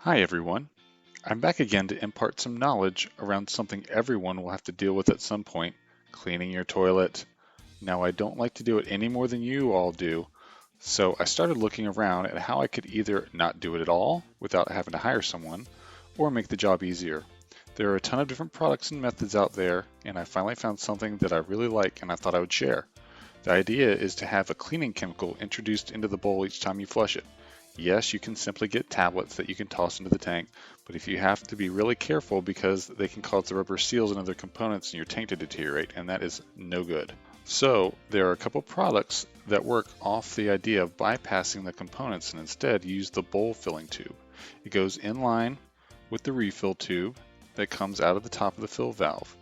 Hi everyone. I'm back again to impart some knowledge around something everyone will have to deal with at some point, cleaning your toilet. Now I don't like to do it any more than you all do, so I started looking around at how I could either not do it at all without having to hire someone, or make the job easier. There are a ton of different products and methods out there, and I finally found something that I really like and I thought I would share. The idea is to have a cleaning chemical introduced into the bowl each time you flush it. Yes, you can simply get tablets that you can toss into the tank, but if you have to be really careful because they can cause the rubber seals and other components in your tank to deteriorate, and that is no good. So there are a couple products that work off the idea of bypassing the components and instead use the bowl filling tube. It goes in line with the refill tube that comes out of the top of the fill valve.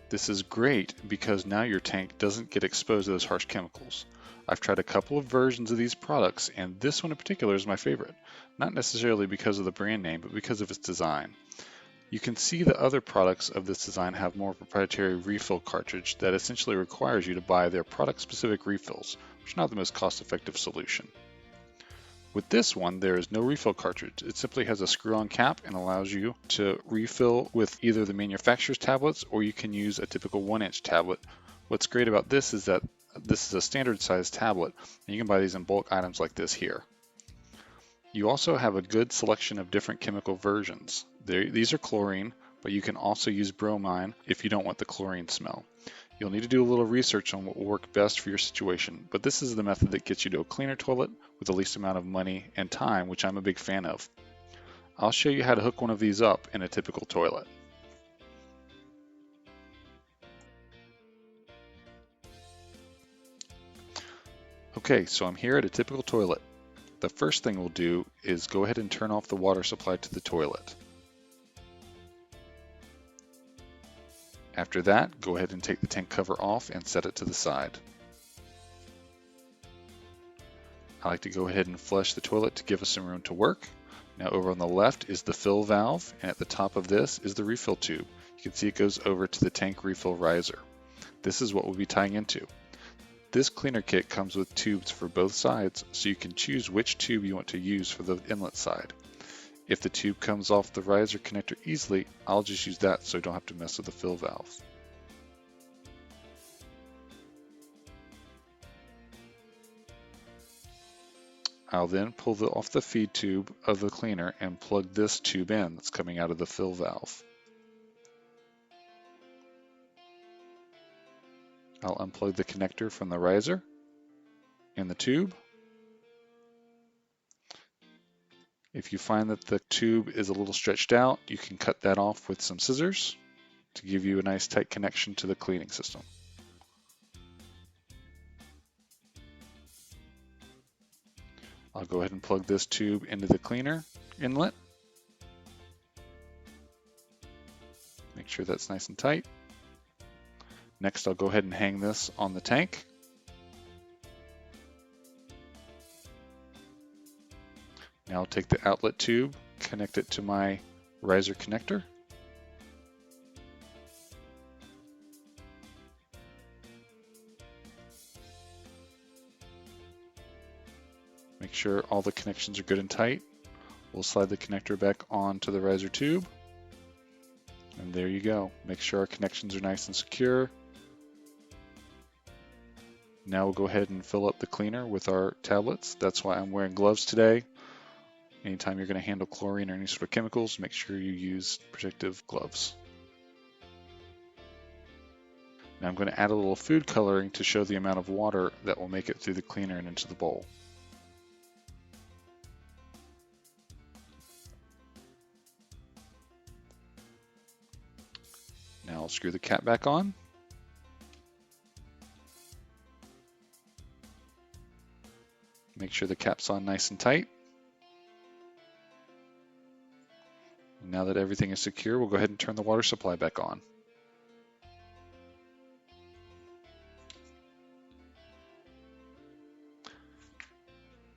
This is great because now your tank doesn't get exposed to those harsh chemicals. I've tried a couple of versions of these products, and this one in particular is my favorite. Not necessarily because of the brand name, but because of its design. You can see the other products of this design have more proprietary refill cartridge that essentially requires you to buy their product-specific refills, which is not the most cost-effective solution. With this one, there is no refill cartridge. It simply has a screw-on cap and allows you to refill with either the manufacturer's tablets or you can use a typical 1-inch tablet. What's great about this is that this is a standard size tablet, and you can buy these in bulk items like this here. You also have a good selection of different chemical versions. These are chlorine, but you can also use bromine if you don't want the chlorine smell. You'll need to do a little research on what will work best for your situation, but this is the method that gets you to a cleaner toilet with the least amount of money and time, which I'm a big fan of. I'll show you how to hook one of these up in a typical toilet. Okay, so I'm here at a typical toilet. The first thing we'll do is go ahead and turn off the water supply to the toilet. After that, go ahead and take the tank cover off and set it to the side. I like to go ahead and flush the toilet to give us some room to work. Now over on the left is the fill valve, and at the top of this is the refill tube. You can see it goes over to the tank refill riser. This is what we'll be tying into. This cleaner kit comes with tubes for both sides, so you can choose which tube you want to use for the inlet side. If the tube comes off the riser connector easily, I'll just use that so I don't have to mess with the fill valve. I'll then pull off the feed tube of the cleaner and plug this tube in that's coming out of the fill valve. I'll unplug the connector from the riser and the tube. If you find that the tube is a little stretched out, you can cut that off with some scissors to give you a nice tight connection to the cleaning system. I'll go ahead and plug this tube into the cleaner inlet. Make sure that's nice and tight. Next, I'll go ahead and hang this on the tank. Now I'll take the outlet tube, connect it to my riser connector. Make sure all the connections are good and tight. We'll slide the connector back onto the riser tube. And there you go. Make sure our connections are nice and secure. Now we'll go ahead and fill up the cleaner with our tablets. That's why I'm wearing gloves today. Anytime you're going to handle chlorine or any sort of chemicals, make sure you use protective gloves. Now I'm going to add a little food coloring to show the amount of water that will make it through the cleaner and into the bowl. Now I'll screw the cap back on. Make sure the cap's on nice and tight. Now that everything is secure, we'll go ahead and turn the water supply back on.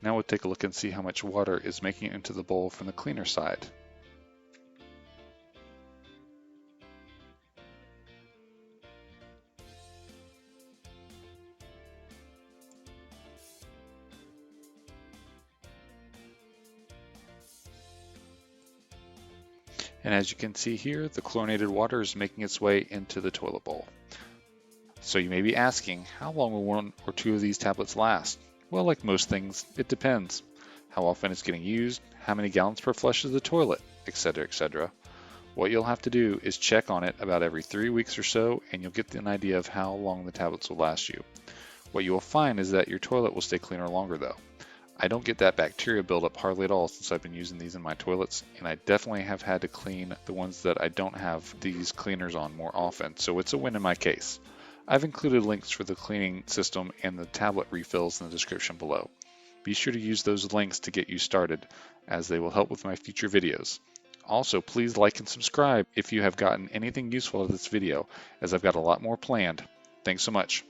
Now we'll take a look and see how much water is making it into the bowl from the cleaner side. And as you can see here, the chlorinated water is making its way into the toilet bowl. So you may be asking, how long will one or two of these tablets last? Well, like most things, it depends. How often it's getting used, how many gallons per flush is the toilet, etc., etc. What you'll have to do is check on it about every 3 weeks or so, and you'll get an idea of how long the tablets will last you. What you will find is that your toilet will stay cleaner longer though. I don't get that bacteria buildup hardly at all since I've been using these in my toilets, and I definitely have had to clean the ones that I don't have these cleaners on more often, so it's a win in my case. I've included links for the cleaning system and the tablet refills in the description below. Be sure to use those links to get you started, as they will help with my future videos. Also, please like and subscribe if you have gotten anything useful out of this video, as I've got a lot more planned. Thanks so much.